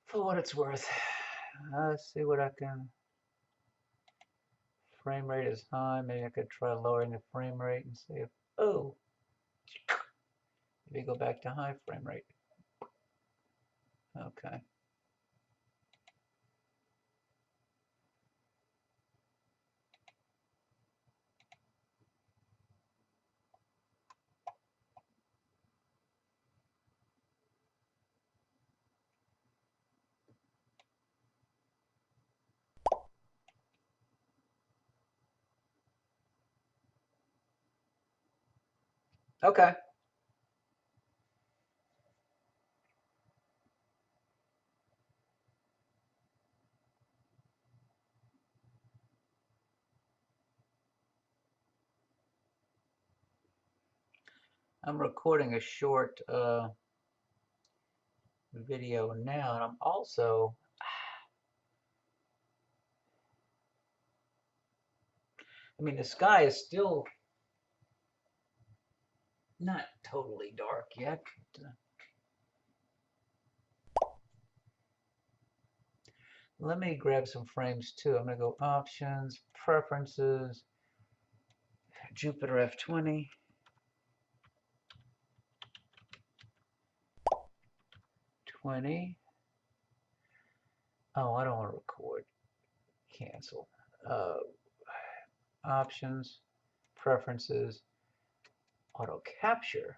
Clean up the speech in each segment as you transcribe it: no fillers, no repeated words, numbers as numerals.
for what it's worth. Let's see what I can. Frame rate is high. Maybe I could try lowering the frame rate and see if, oh, maybe go back to high frame rate. Okay. Okay. I'm recording a short video now, and I'm also, I mean, the sky is still not totally dark yet. Let me grab some frames too. I'm going to go options, preferences, Jupiter F20. 20. Oh, I don't want to record. Cancel. Options, preferences, auto capture,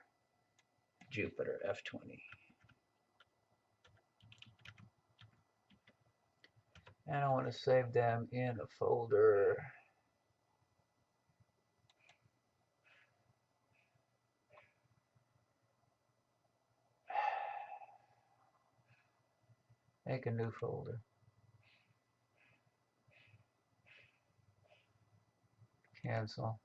Jupiter F20. And I want to save them in a folder. Make a new folder. Cancel.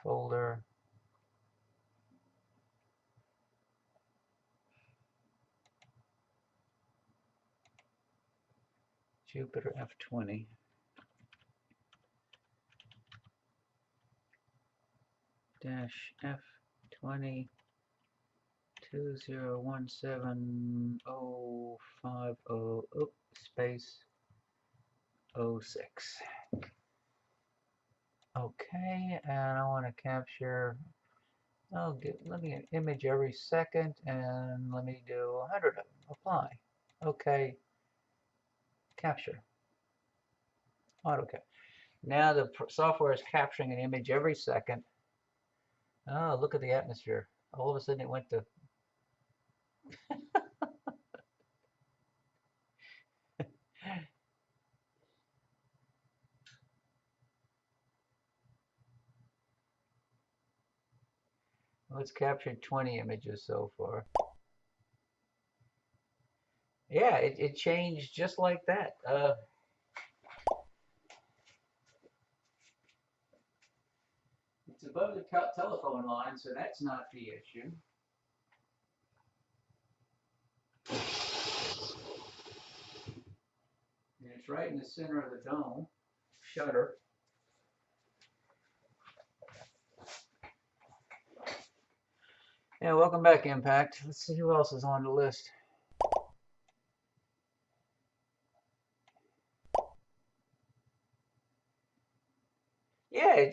Folder. Jupiter F20. Dash F20 2017050 space 06. Okay, and I want to capture, let me an image every second, and let me do 100 of them. Apply. Okay, capture. AutoCAD. Now the software is capturing an image every second. Oh, look at the atmosphere. All of a sudden it went to well, it's captured 20 images so far. Yeah, it changed just like that. It's above the telephone line, so that's not the issue. And it's right in the center of the dome shutter. Yeah, welcome back, Impact. Let's see who else is on the list. Yeah,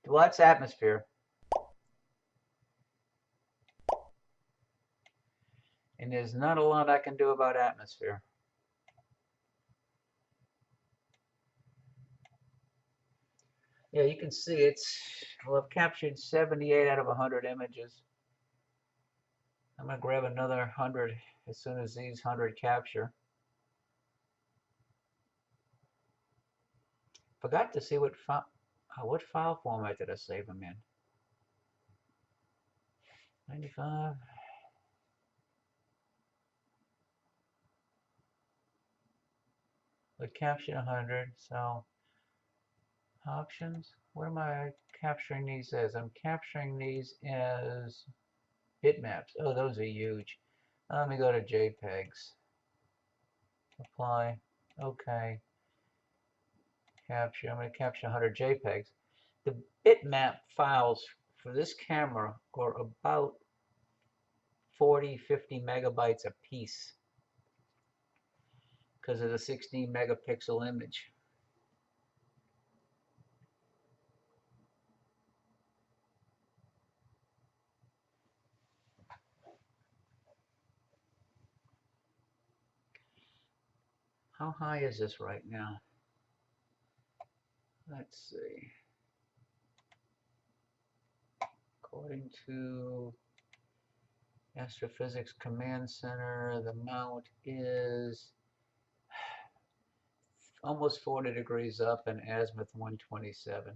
well, that's atmosphere. And there's not a lot I can do about atmosphere. Yeah, you can see well, I've captured 78 out of 100 images. I'm going to grab another 100 as soon as these 100 capture. Forgot to see what file format did I save them in. 95. We captured 100, so options. What am I capturing these as? I'm capturing these as bitmaps. Oh, those are huge. Let me go to JPEGs. Apply. Okay. Capture. I'm going to capture 100 JPEGs. The bitmap files for this camera are about 40, 50 megabytes a piece because of the 16 megapixel image. How high is this right now? Let's see. According to Astrophysics Command Center, the mount is almost 40 degrees up and azimuth 127.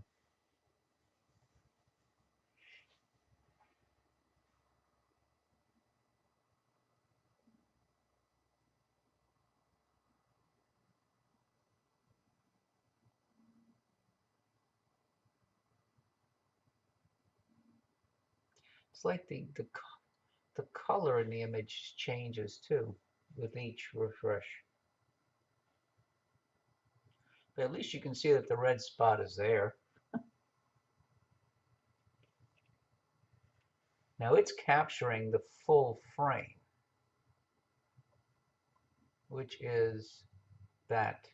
It's like the color in the image changes too with each refresh. But at least you can see that the red spot is there. Now it's capturing the full frame, which is that.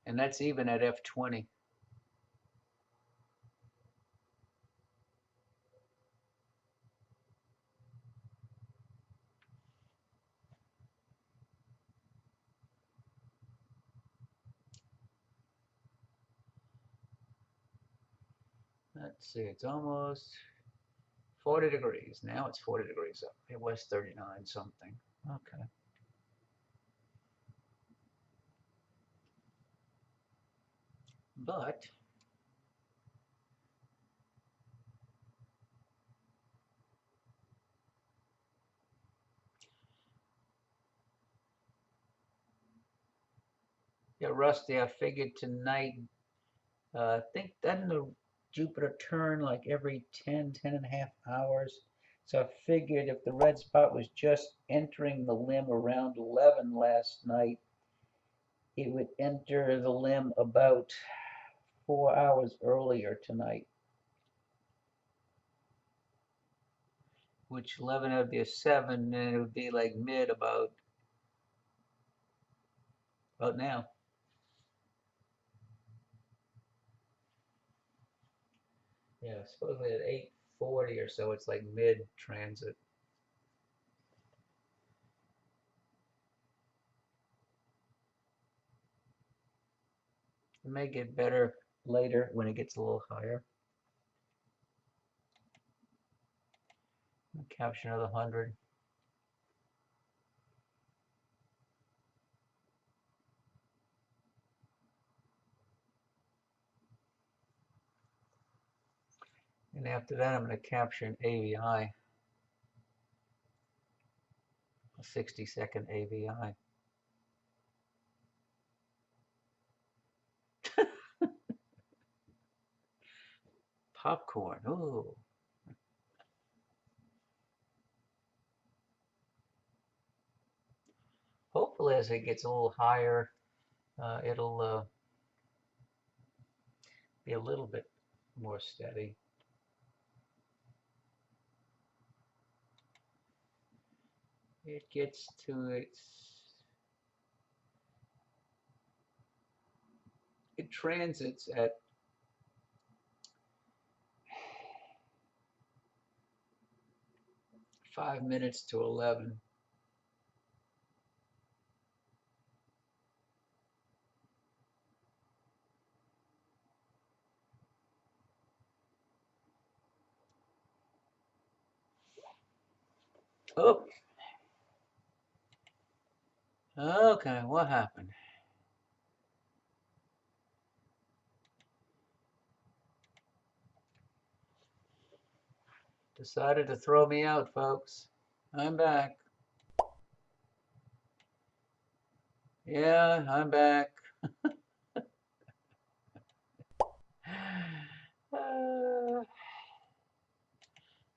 And that's even at f20. Let's see, it's almost 40 degrees. Now it's 40 degrees up. It was 39 something. Okay. But yeah, Rusty, I figured tonight, I think doesn't the Jupiter turn like every 10 and a half hours? So I figured if the red spot was just entering the limb around 11 last night, it would enter the limb about 4 hours earlier tonight. Which 11 would be a 7, and it would be like mid about now. Yeah, supposedly at 8:40 or so, it's like mid-transit. It may get better later when it gets a little higher. I'll capture another 100. And after that, I'm going to capture an AVI, a 60-second AVI. Popcorn, ooh. Hopefully, as it gets a little higher, it'll be a little bit more steady. It gets to it transits at 5 minutes to 11. Oh, okay, what happened? Decided to throw me out, folks. I'm back. Yeah, I'm back.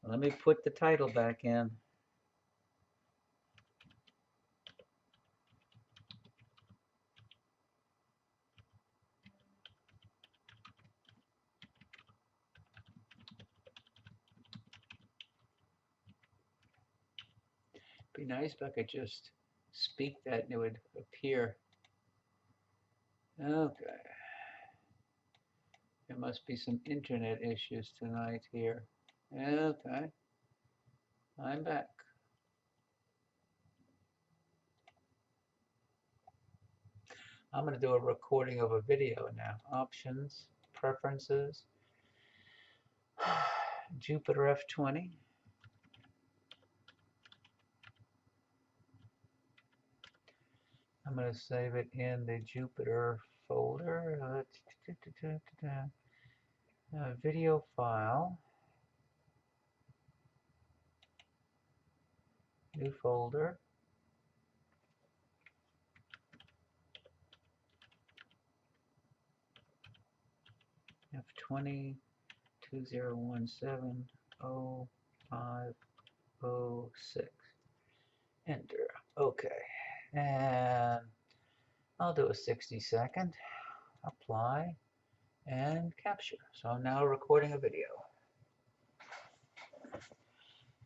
Let me put the title back in. Be nice if I could just speak that and it would appear. Okay. There must be some internet issues tonight here. Okay. I'm back. I'm going to do a recording of a video now. Options, preferences, Jupiter F20. I'm going to save it in the Jupiter folder. Video file. New folder. F20 2017-0506. Enter. Okay. And I'll do a 60-second. Apply and capture. So I'm now recording a video.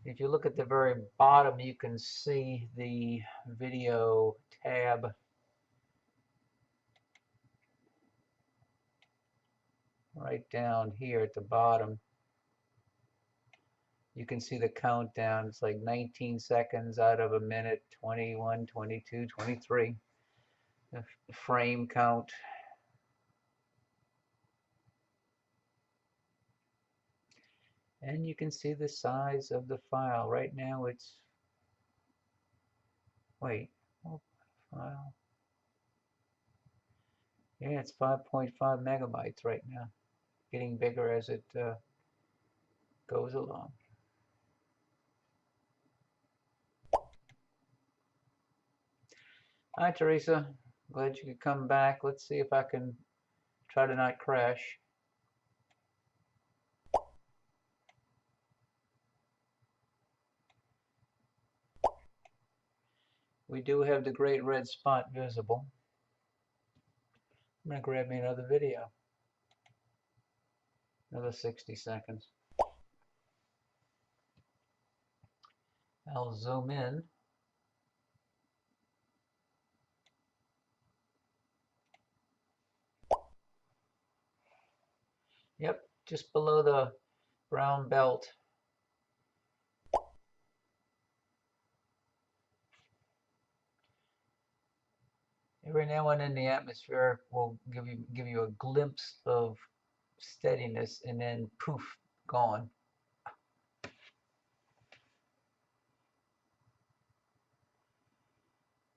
If you look at the very bottom, you can see the video tab. Right down here at the bottom, you can see the countdown. It's like 19 seconds out of a minute, 21, 22, 23. The frame count. And you can see the size of the file. Right now it's, wait, oh, file. Yeah, it's 5.5 megabytes right now. Getting bigger as it goes along. Hi, Teresa. Glad you could come back. Let's see if I can try to not crash. We do have the great red spot visible. I'm going to grab me another video. Another 60 seconds. I'll zoom in. Yep, just below the brown belt. Every now and then the atmosphere will give you a glimpse of steadiness and then poof, gone.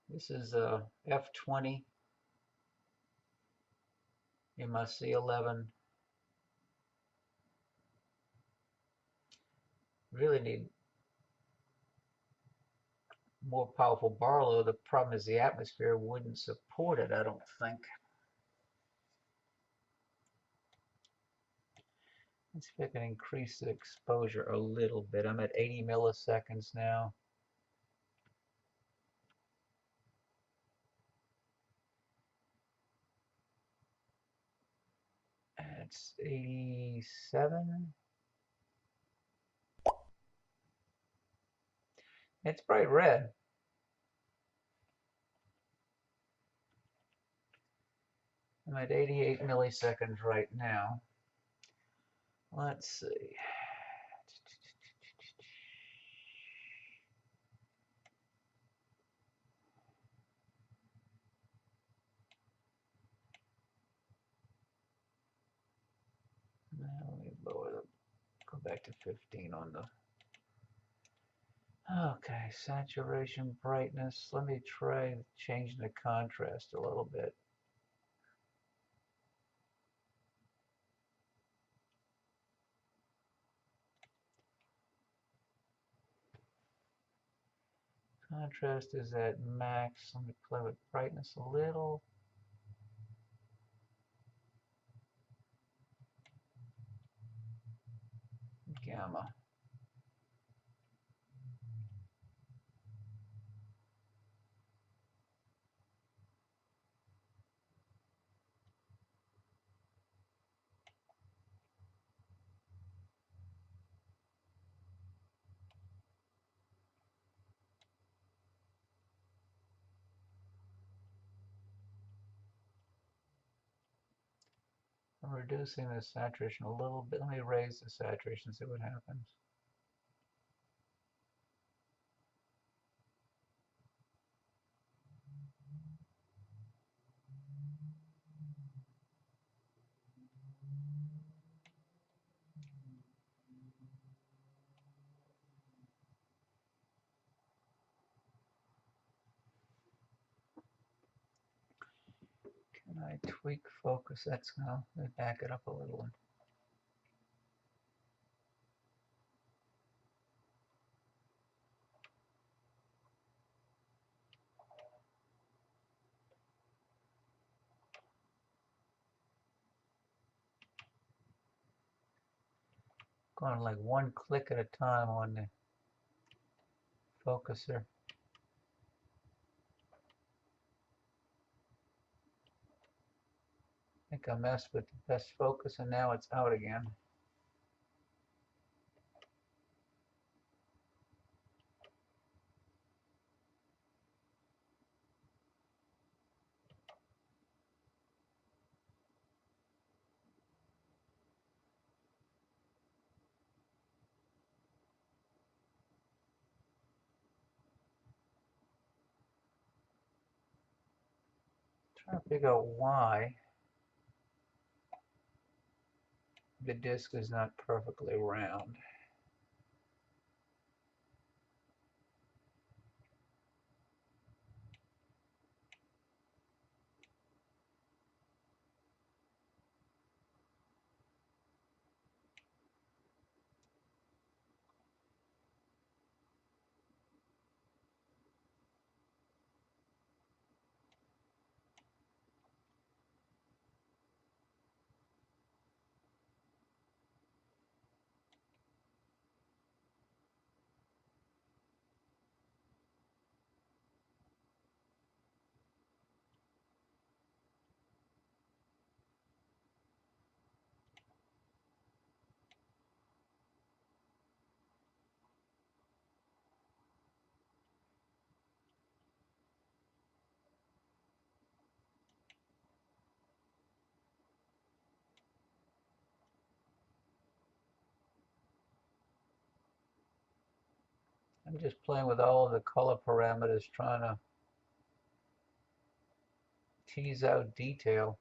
This is a F20 in my C11. Really need more powerful Barlow. The problem is the atmosphere wouldn't support it, I don't think. Let's see if I can increase the exposure a little bit. I'm at 80 milliseconds now. That's 87. It's bright red. I'm at 88 milliseconds right now. Let's see. Now let me lower the, go back to 15 on the. Okay, saturation, brightness. Let me try changing the contrast a little bit. Contrast is at max. Let me play with brightness a little. Gamma. I'm reducing the saturation a little bit. Let me raise the saturation, see what happens. Can I tweak focus? That's now. Let me back it up a little. Going like one click at a time on the focuser. I think I messed with the best focus and now it's out again. Trying to figure out why the disc is not perfectly round. I'm just playing with all of the color parameters, trying to tease out detail.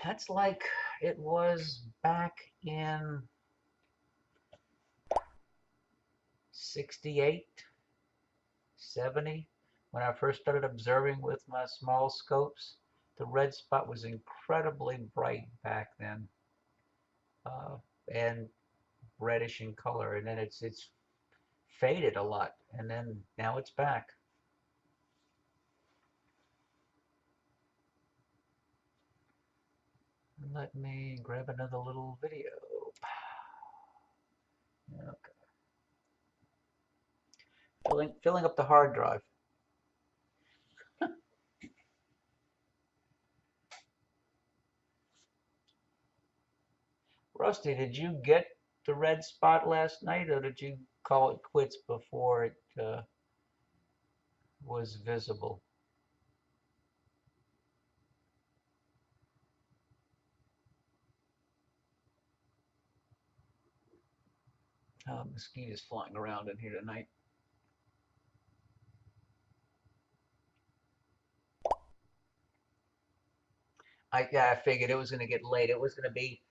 That's like it was back in 68, 70, when I first started observing with my small scopes. The red spot was incredibly bright back then, and reddish in color, and then it's faded a lot, and then now it's back. Let me grab another little video. Okay. Filling up the hard drive. Rusty, did you get the red spot last night, or did you call it quits before it was visible? Mosquitoes flying around in here tonight. I figured it was going to get late. It was going to be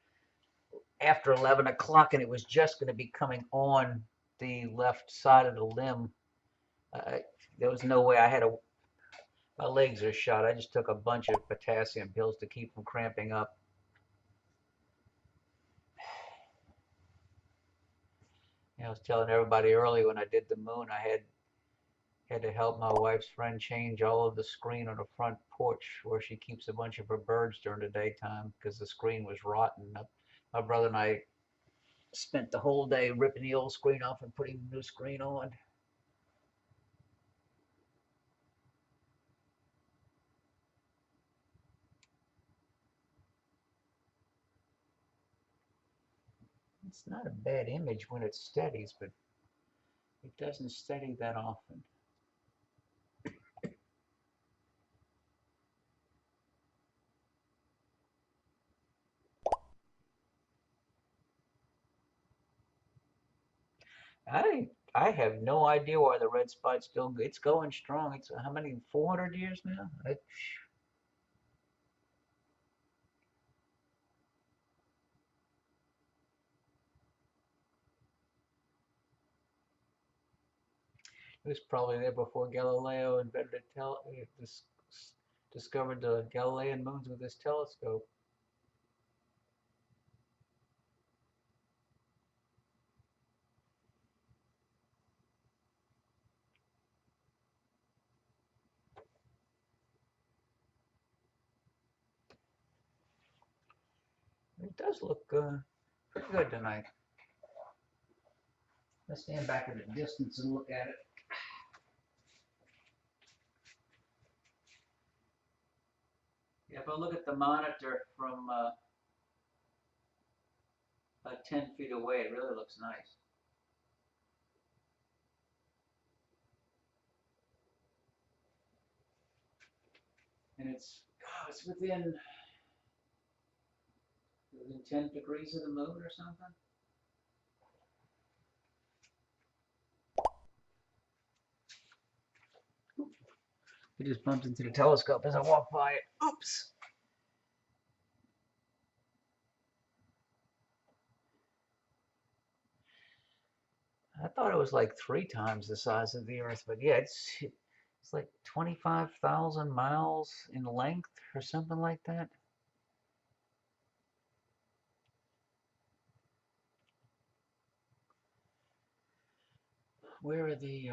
after 11 o'clock, and it was just going to be coming on the left side of the limb. There was no way I had a. My legs are shot. I just took a bunch of potassium pills to keep from cramping up. I was telling everybody early when I did the moon, I had to help my wife's friend change all of the screen on the front porch where she keeps a bunch of her birds during the daytime because the screen was rotten. My brother and I spent the whole day ripping the old screen off and putting the new screen on. It's not a bad image when it steadies, but it doesn't steady that often. I have no idea why the red spot's still it's going strong. It's how many 400 years now? It was probably there before Galileo invented discovered the Galilean moons with his telescope. It does look pretty good tonight. Let's stand back at a distance and look at it. Yeah, if I look at the monitor from 10 feet away, it really looks nice. And it's within 10 degrees of the moon or something. It just bumped into the telescope as I walked by it. Oops. I thought it was like 3 times the size of the Earth, but yeah, it's like 25,000 miles in length or something like that. Where are the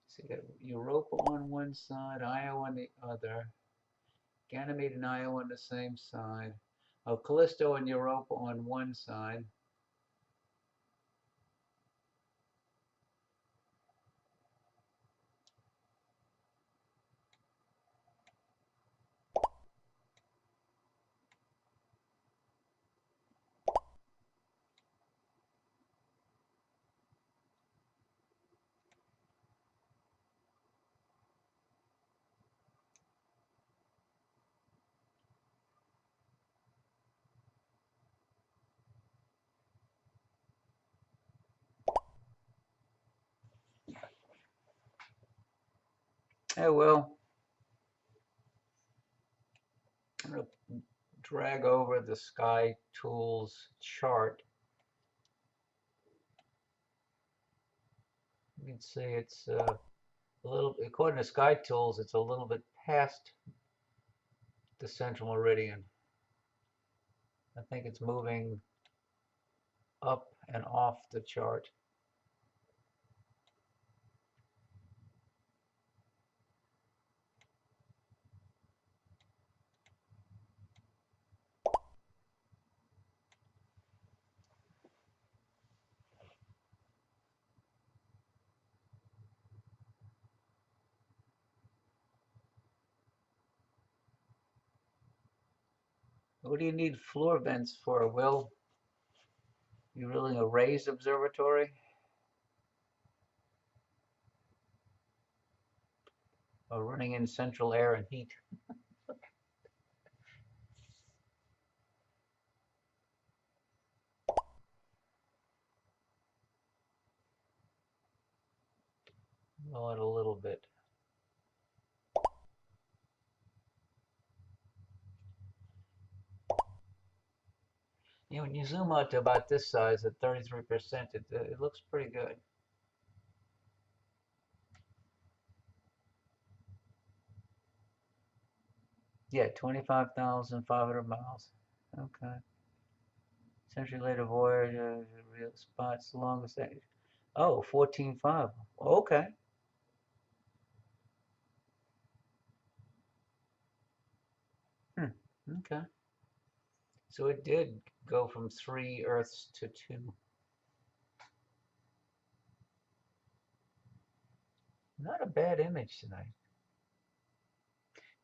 so you got Europa on one side, Io on the other, Ganymede and Io on the same side. Oh, Callisto and Europa on one side. Oh well, I'm going to drag over the Sky Tools chart. You can see it's a little, according to Sky Tools, it's a little bit past the central meridian. I think it's moving up and off the chart. What do you need floor vents for, Will? You really a raised observatory? Or running in central air and heat? Well, a little bit. You know, when you zoom out to about this size at 33%, it looks pretty good. Yeah, 25,500 miles. Okay. Century later voyage, real spots, longest age. Oh, 14.5. Okay. Okay. So it did go from 3 Earths to 2. Not a bad image tonight.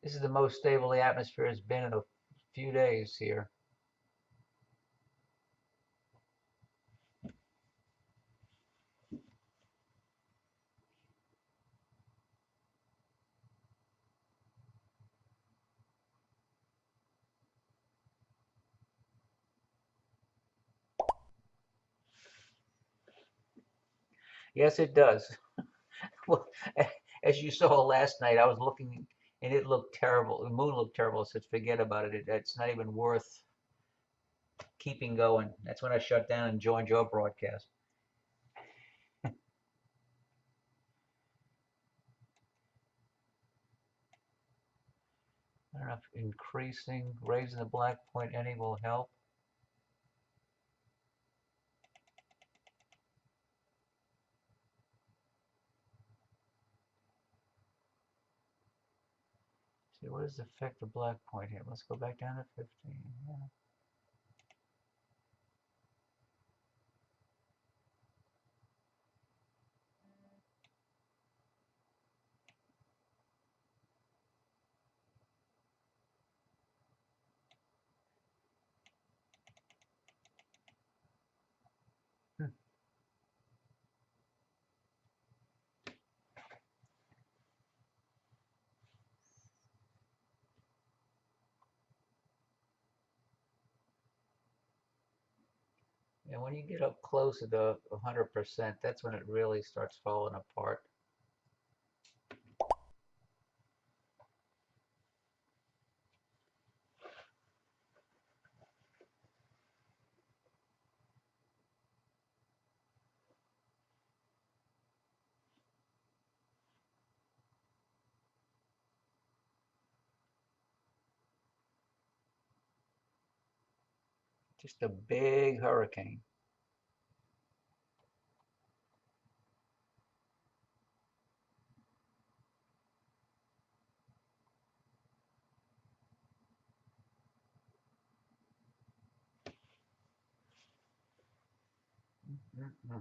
This is the most stable the atmosphere has been in a few days here. Yes, it does. Well, as you saw last night, I was looking and it looked terrible. The moon looked terrible. I said, forget about it. It's not even worth keeping going. That's when I shut down and joined your broadcast. I don't know if increasing, raising the black point any will help. See, what does the effect of black point here? Let's go back down to 15. Yeah. Hmm. And when you get up close to the 100%, that's when it really starts falling apart. Just a big hurricane. Mm-hmm.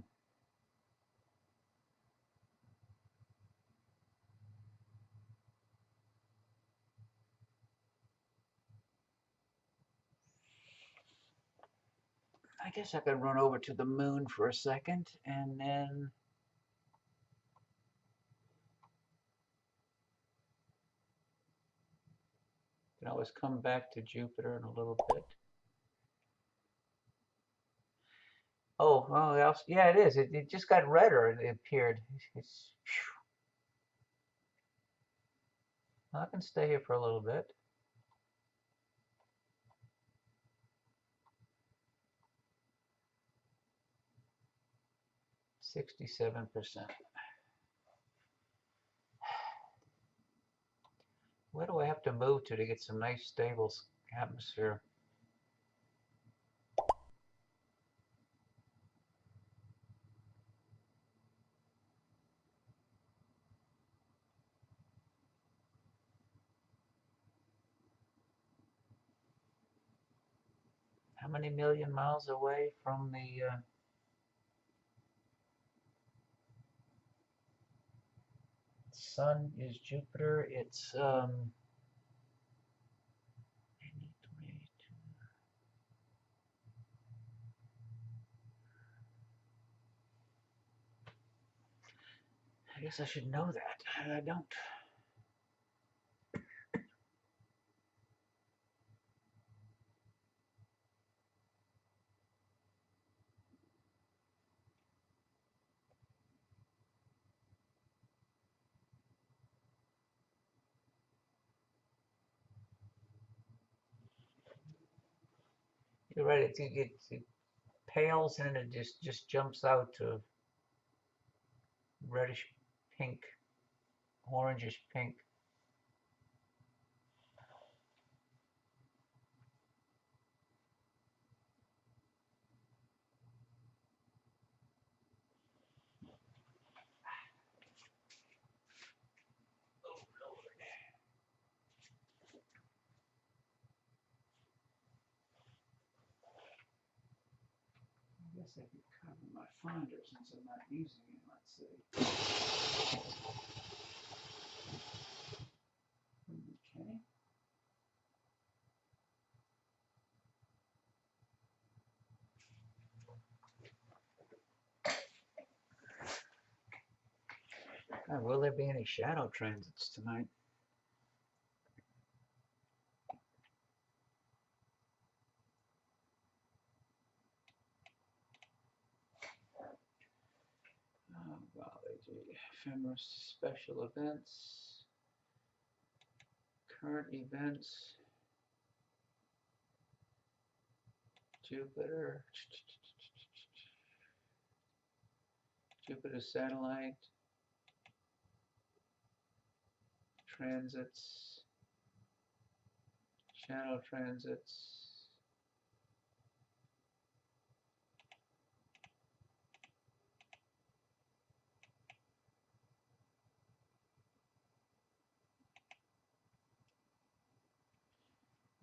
I guess I could run over to the moon for a second and then can always come back to Jupiter in a little bit. Oh, well, yeah, it is. It just got redder. It appeared. It's, I can stay here for a little bit. 67%. Where do I have to move to get some nice stable atmosphere? How many million miles away from the sun is Jupiter? It's 83. I guess I should know that. I don't. You're right. It pales and it just jumps out to reddish pink, orangish pink. guess I could cover my finder since I'm not using it. Let's see. Okay. Will there be any shadow transits tonight? Oh, golly gee. Ephemeris special events. Current events. Jupiter. Jupiter satellite. Transits. Shadow transits.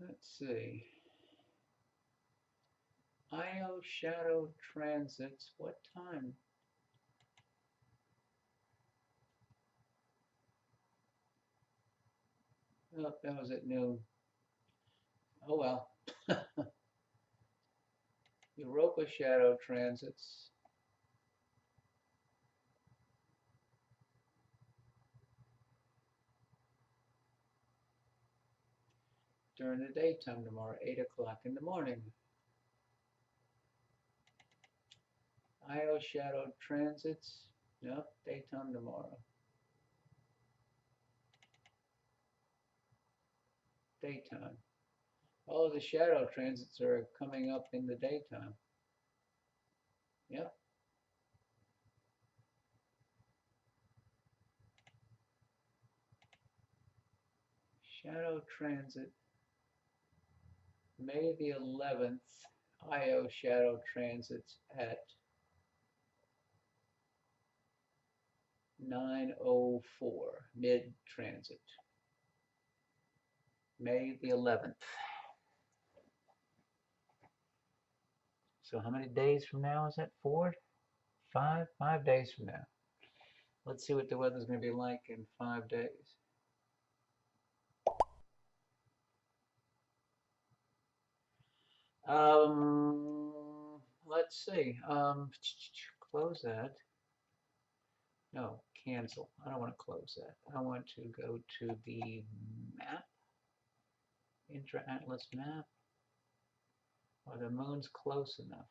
Let's see. Io shadow transits. What time? Oh, that was at noon. Oh well. Europa shadow transits. During the daytime tomorrow, 8 o'clock in the morning. Io shadow transits. No, daytime tomorrow. Daytime. All of the shadow transits are coming up in the daytime. Yep. Shadow transit. May the 11th. Io shadow transits at 9:04. Mid transit. May the 11th. So how many days from now is that? 4? 5? 5 days from now. Let's see what the weather's going to be like in 5 days. Let's see. Close that. No, cancel. I don't want to close that. I want to go to the map. Intra-Atlas map. Are the moons close enough?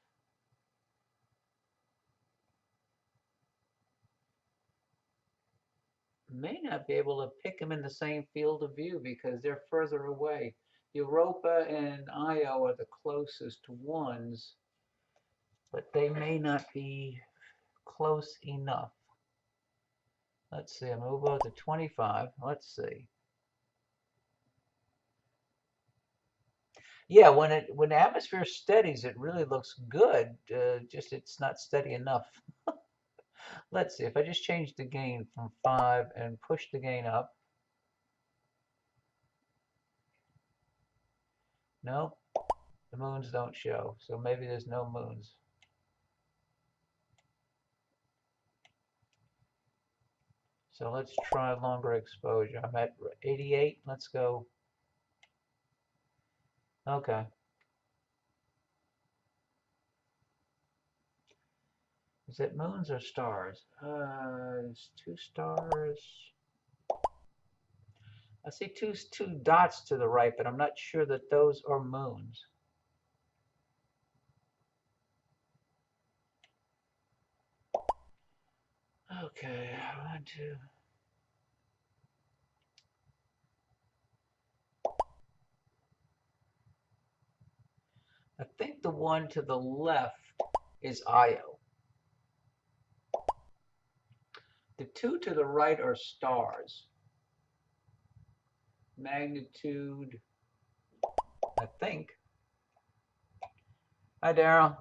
May not be able to pick them in the same field of view because they're further away. Europa and Io are the closest ones, but they may not be close enough. Let's see, I move over to 25. Let's see. Yeah, when the atmosphere steadies, it really looks good. Just it's not steady enough. Let's see, if I just change the gain from 5 and push the gain up. No, the moons don't show, so maybe there's no moons. So let's try longer exposure. I'm at 88. Let's go. Okay. Is it moons or stars? It's 2 stars. I see two dots to the right, but I'm not sure that those are moons. Okay, I want to. I think the one to the left is Io. The 2 to the right are stars. Magnitude, I think. Hi, Daryl.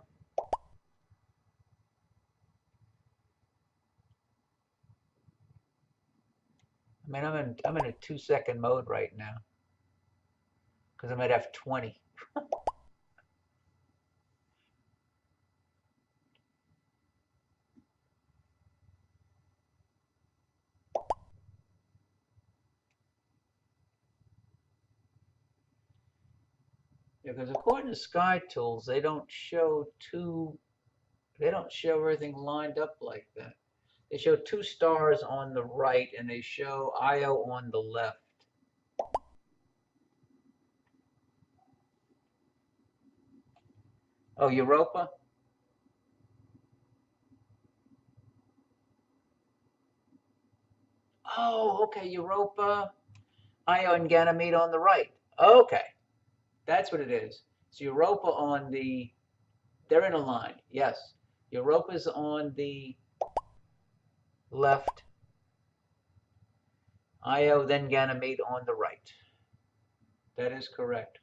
I mean, I'm in a 2-second mode right now because I'm at F20. Because according to Sky Tools, they don't show everything lined up like that. They show two stars on the right and they show Io on the left. Oh, Europa? Oh, okay, Europa, Io, and Ganymede on the right. Okay, that's what it is. So Europa on they're in a line, yes. Europa's on the left, Io, then Ganymede on the right. That is correct.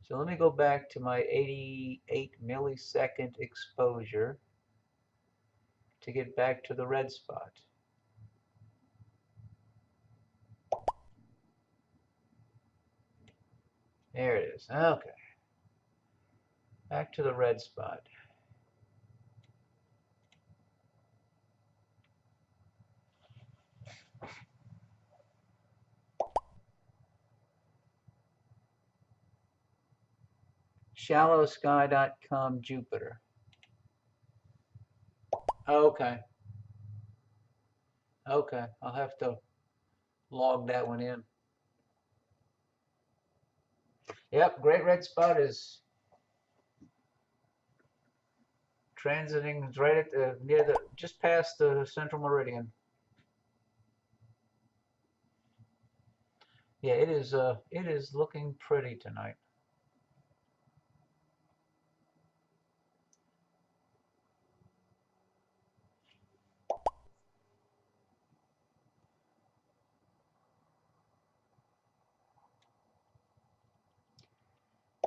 So let me go back to my 88 millisecond exposure to get back to the red spot. There it is. Okay. Back to the red spot. Shallowsky.com Jupiter. Okay. Okay. I'll have to log that one in. Yep, Great Red Spot is transiting right at just past the central meridian. Yeah, it is looking pretty tonight.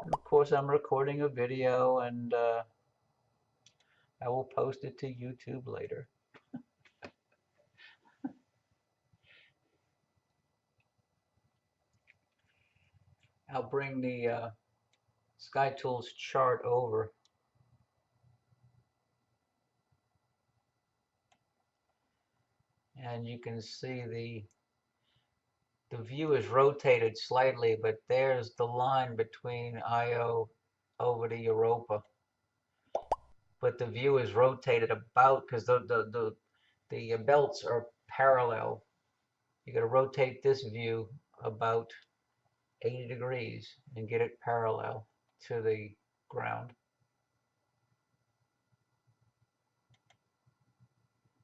And of course, I'm recording a video, and I will post it to YouTube later. I'll bring the Sky Tools chart over. And you can see the view is rotated slightly, but there's the line between Io over to Europa. But the view is rotated about because the belts are parallel. You got to rotate this view about 80 degrees and get it parallel to the ground.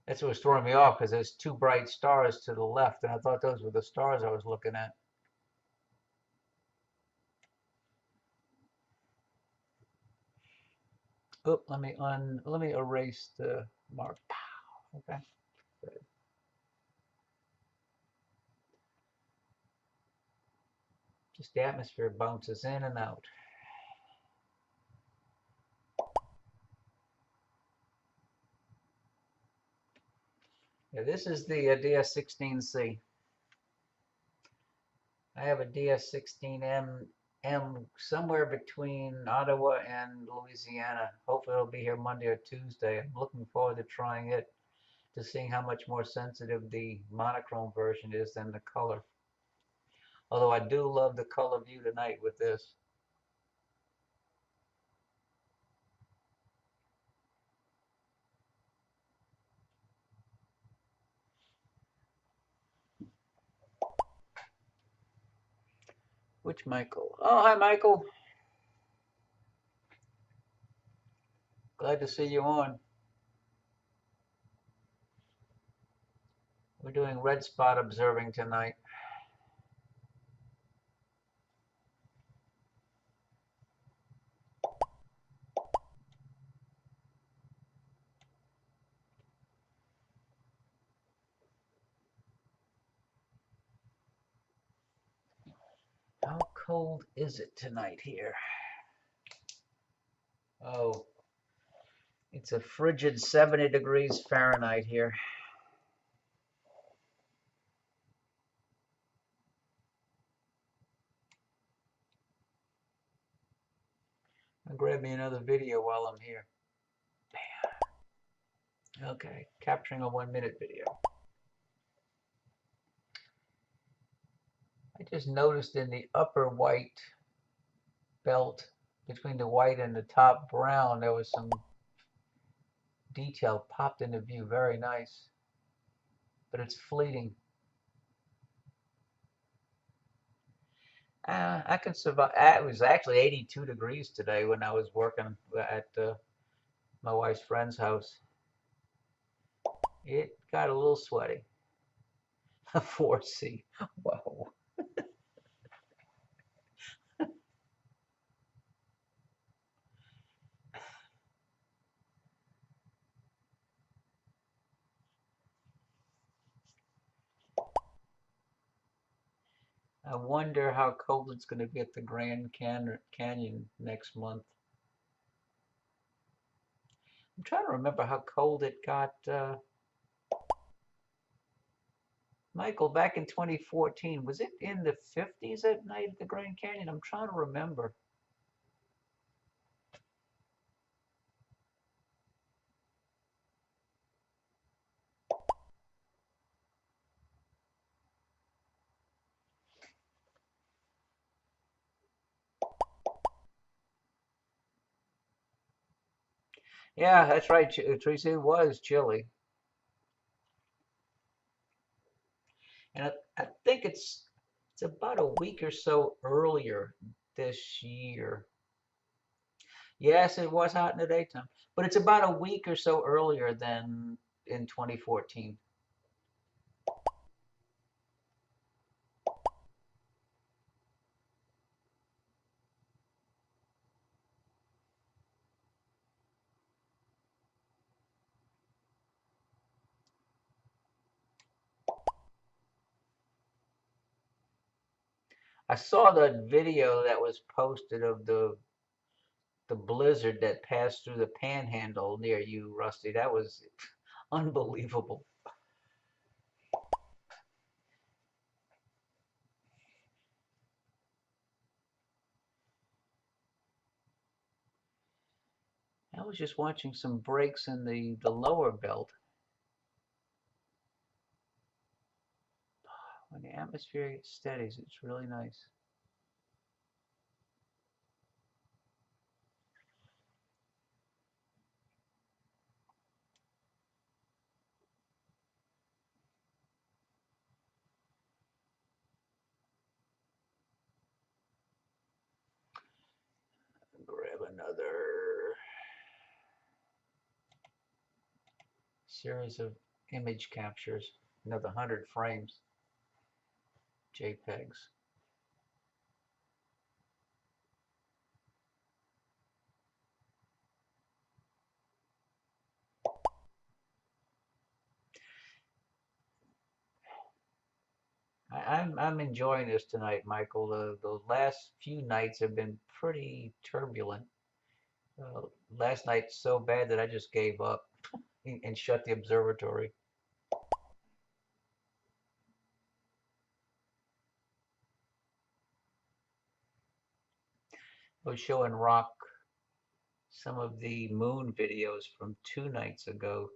That's what was throwing me off because there's two bright stars to the left, and I thought those were the stars I was looking at. Oh, let me erase the mark. Okay. Good. Just the atmosphere bounces in and out. Yeah, this is the DS16c. I have a DS16M somewhere between Ottawa and Louisiana. Hopefully it'll be here Monday or Tuesday. I'm looking forward to trying it, to seeing how much more sensitive the monochrome version is than the color. Although I do love the color view tonight with this. Which Michael? Oh, hi, Michael. Glad to see you on. We're doing red spot observing tonight. How cold is it tonight here? Oh, it's a frigid 70 degrees Fahrenheit here. I'll grab me another video while I'm here. Bam. Okay, capturing a 1-minute video. just noticed in the upper white belt, between the white and the top brown, there was some detail popped into view. Very nice, but it's fleeting. I can survive. It was actually 82 degrees today when I was working at my wife's friend's house. It got a little sweaty. 4C. Whoa. I wonder how cold it's going to be at the Grand Canyon next month. I'm trying to remember how cold it got. Michael, back in 2014, was it in the 50s at night at the Grand Canyon? I'm trying to remember. Yeah, that's right, Teresa. It was chilly. And I think it's about a week or so earlier this year. Yes, it was hot in the daytime, but it's about a week or so earlier than in 2014. I saw the video that was posted of the blizzard that passed through the panhandle near you, Rusty. That was unbelievable. I was just watching some breaks in the lower belt. When the atmosphere steadies, it's really nice. Grab another series of image captures, another 100 frames, JPEGs. I'm enjoying this tonight, Michael. The last few nights have been pretty turbulent. Uh, Last night so bad that I just gave up and shut the observatory. I was showing Rock some of the moon videos from 2 nights ago,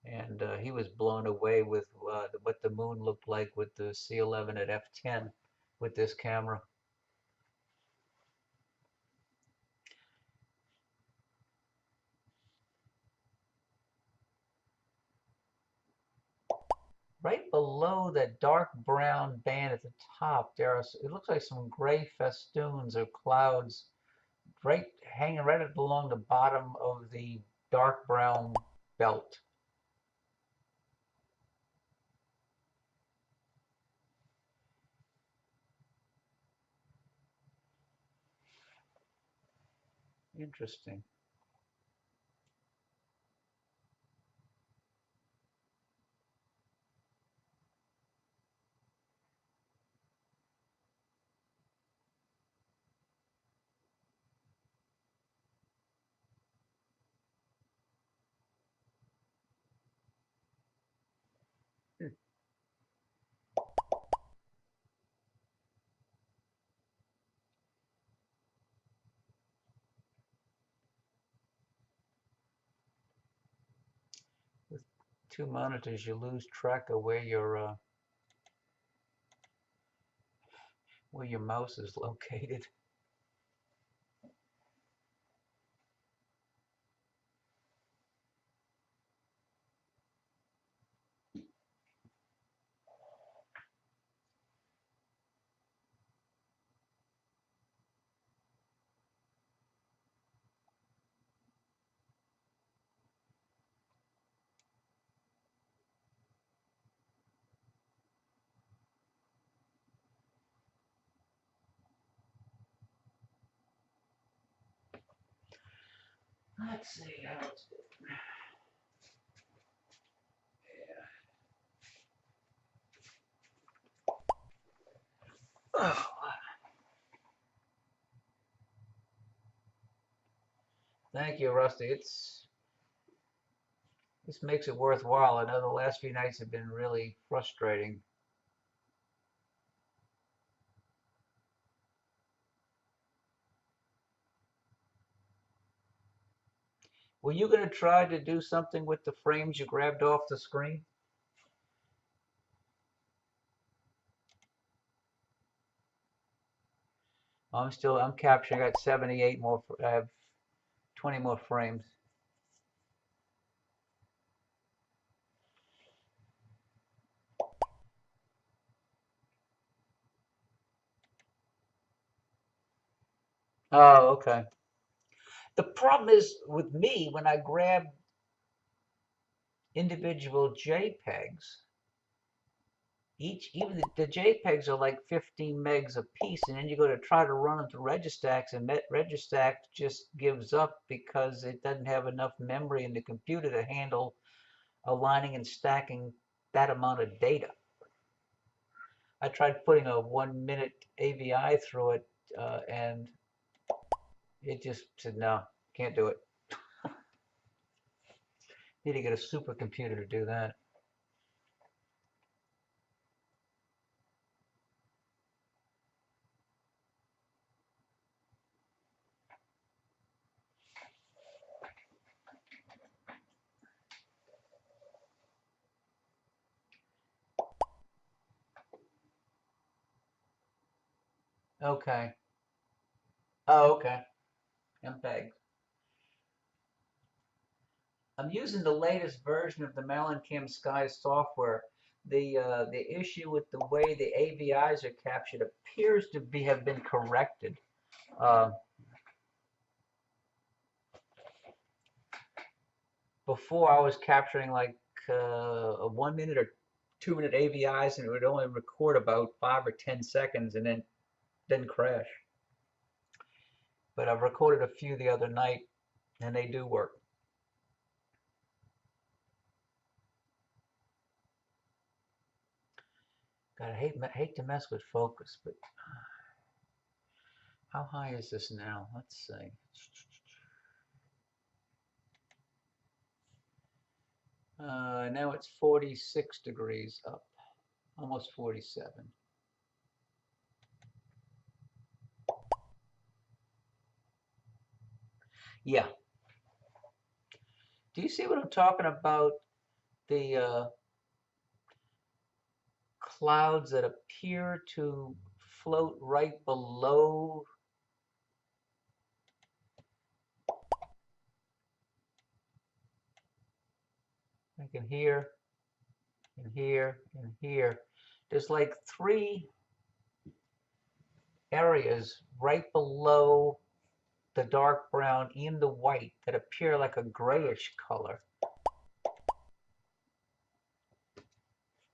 and he was blown away with what the moon looked like with the C11 at f10 with this camera. Right below that dark brown band at the top, it looks like some gray festoons or clouds right hanging right along the bottom of the dark brown belt. Interesting. With two monitors, you lose track of where where your mouse is located. Let's see how it's doing. Oh, thank you, Rusty. This makes it worthwhile. I know the last few nights have been really frustrating. Were you going to try to do something with the frames you grabbed off the screen? I'm capturing. I got 78 more. I have 20 more frames. Oh, okay. The problem is with me when I grab individual JPEGs, even the JPEGs are like 15 megs a piece, and then you go to try to run them through Registax, and Registax just gives up because it doesn't have enough memory in the computer to handle aligning and stacking that amount of data. I tried putting a 1-minute AVI through it, and it just said, no, can't do it. Need to get a supercomputer to do that. Okay. Oh, okay. MPEG. I'm using the latest version of the MallinCam Sky software. The issue with the way the AVIs are captured appears to have been corrected. Before I was capturing like a 1 minute or 2 minute AVIs, and it would only record about 5 or 10 seconds and then crash. But I've recorded a few the other night, and they do work. God, I hate to mess with focus, but how high is this now? Let's see. Now it's 46 degrees up, almost 47. Yeah. Do you see what I'm talking about? The clouds that appear to float right below. I can hear and here and here. There's like 3 areas right below the dark brown and the white that appear like a grayish color.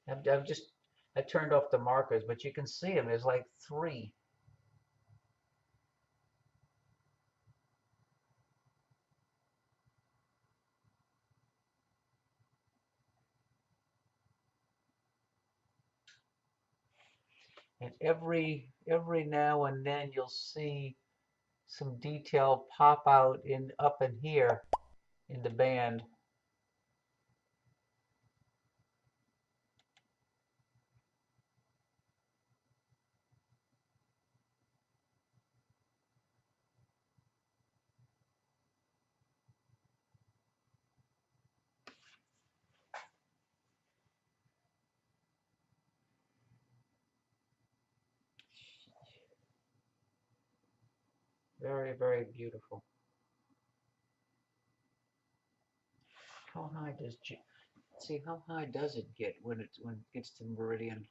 I turned off the markers, but you can see them. There's like 3. And every now and then you'll see some detail pop out up in here in the band. Very, very beautiful. How high does see how high does it get when it gets to meridian?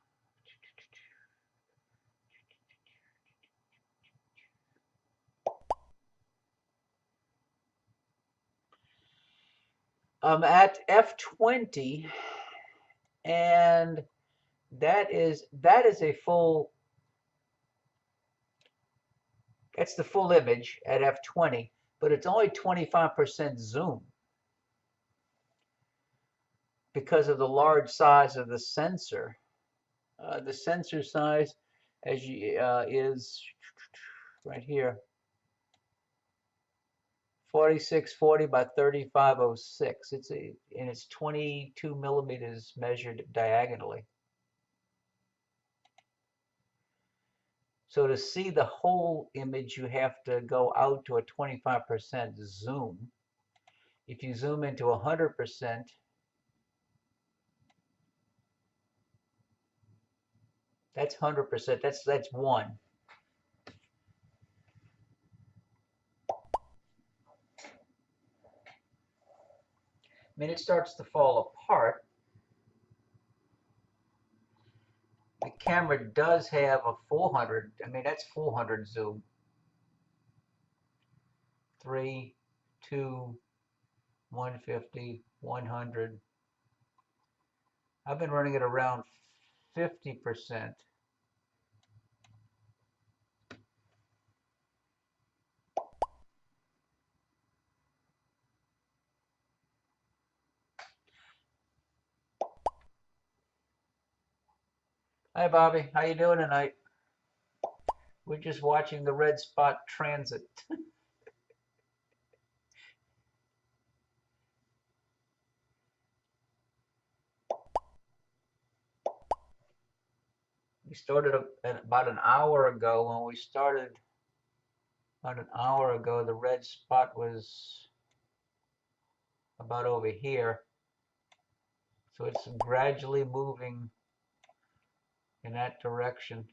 I'm at f20, and that is a full. That's the full image at f20, but it's only 25% zoom because of the large size of the sensor. The sensor size, as you is right here, 4640 by 3506. And it's 22 millimeters measured diagonally. So to see the whole image, you have to go out to a 25% zoom. If you zoom into 100%, that's 100%. That's one. I mean, it starts to fall apart. The camera does have a 400. I mean, that's 400 zoom. 3, 2, 150, 100. I've been running it around 50%. Hi, Bobby. How you doing tonight? We're just watching the red spot transit. We started about an hour ago. When we started about an hour ago, the red spot was about over here. So it's gradually moving in that direction.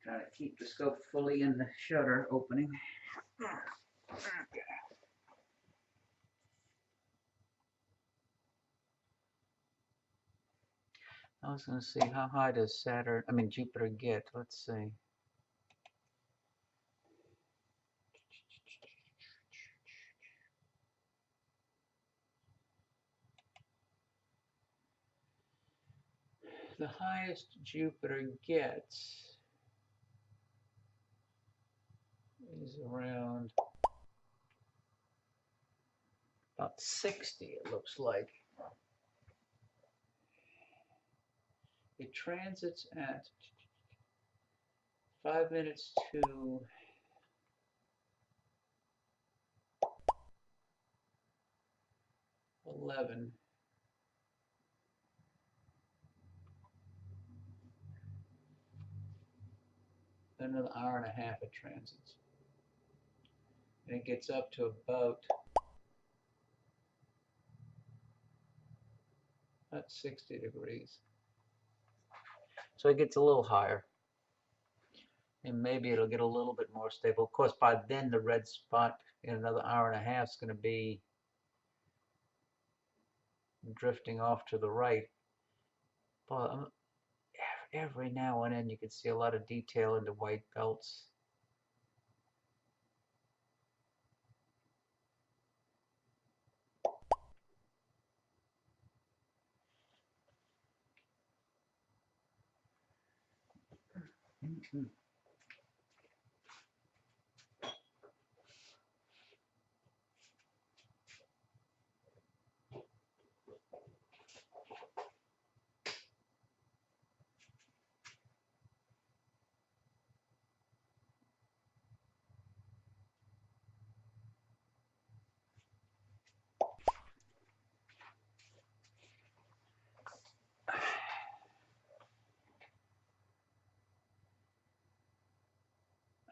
Trying to keep the scope fully in the shutter opening. I was going to see how high does Jupiter get? Let's see. The highest Jupiter gets is around about 60, it looks like. It transits at 5 minutes to 11. Then another hour and a half it transits. And it gets up to about 60 degrees. So it gets a little higher. And maybe it'll get a little bit more stable. Of course, by then the red spot in another hour and a half is going to be drifting off to the right. But every now and then you can see a lot of detail into white belts.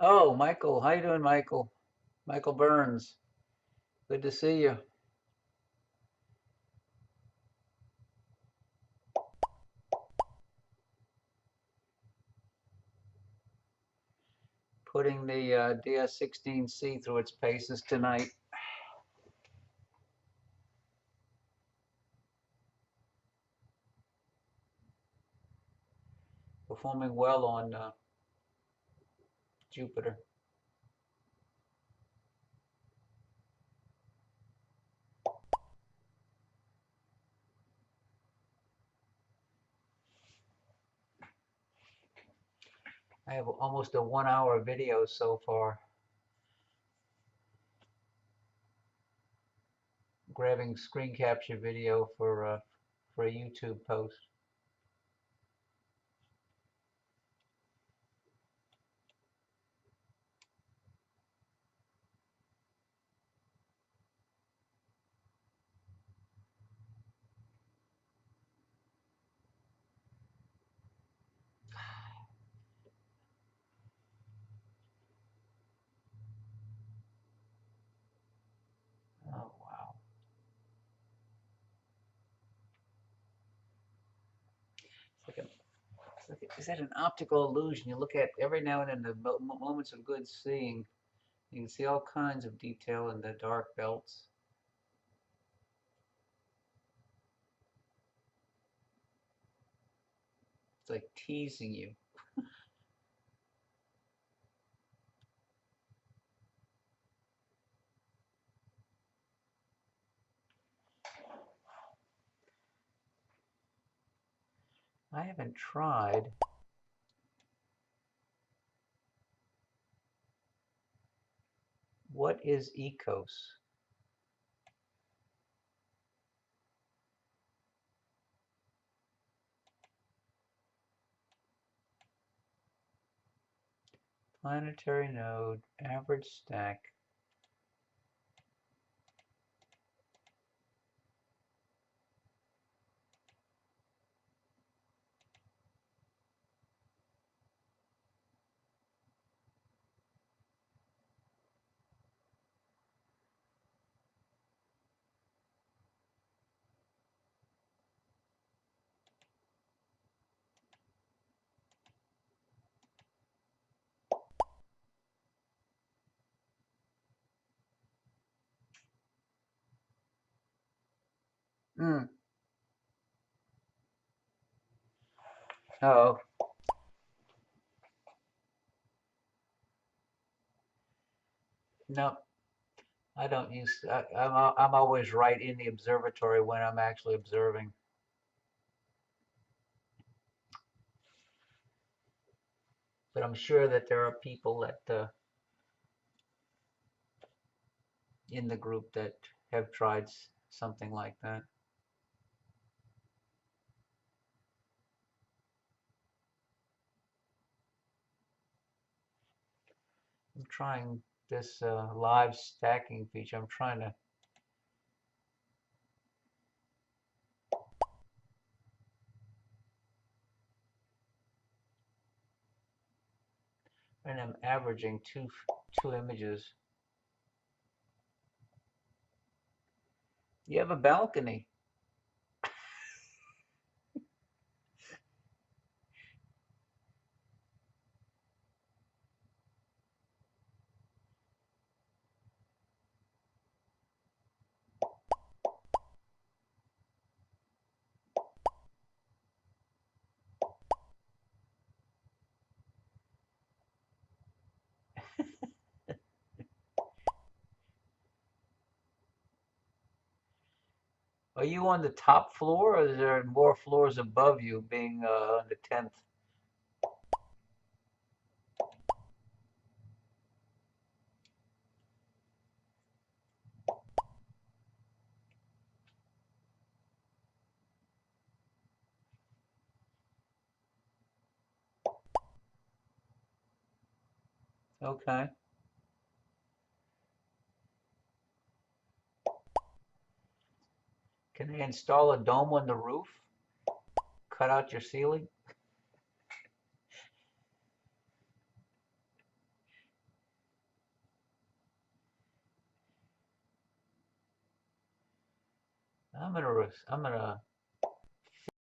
Oh, Michael, how you doing, Michael? Michael Burns. Good to see you. Putting the DS16c through its paces tonight. Performing well on Jupiter. I have almost a 1 hour video so far. Grabbing screen capture video for a YouTube post. Oh wow! Is that an optical illusion? You look at every now and then the moments of good seeing. You can see all kinds of detail in the dark belts. It's like teasing you. I haven't tried. What is ECOS? Planetary node, average stack. Hmm. Oh, no, I don't use. I'm always right in the observatory when I'm actually observing. But I'm sure that there are people that in the group that have tried something like that. I'm trying this live stacking feature. I'm trying to. And I'm averaging two images. You have a balcony. Are you on the top floor, or is there more floors above you, being on the 10th? Okay. Can I install a dome on the roof? Cut out your ceiling? I'm gonna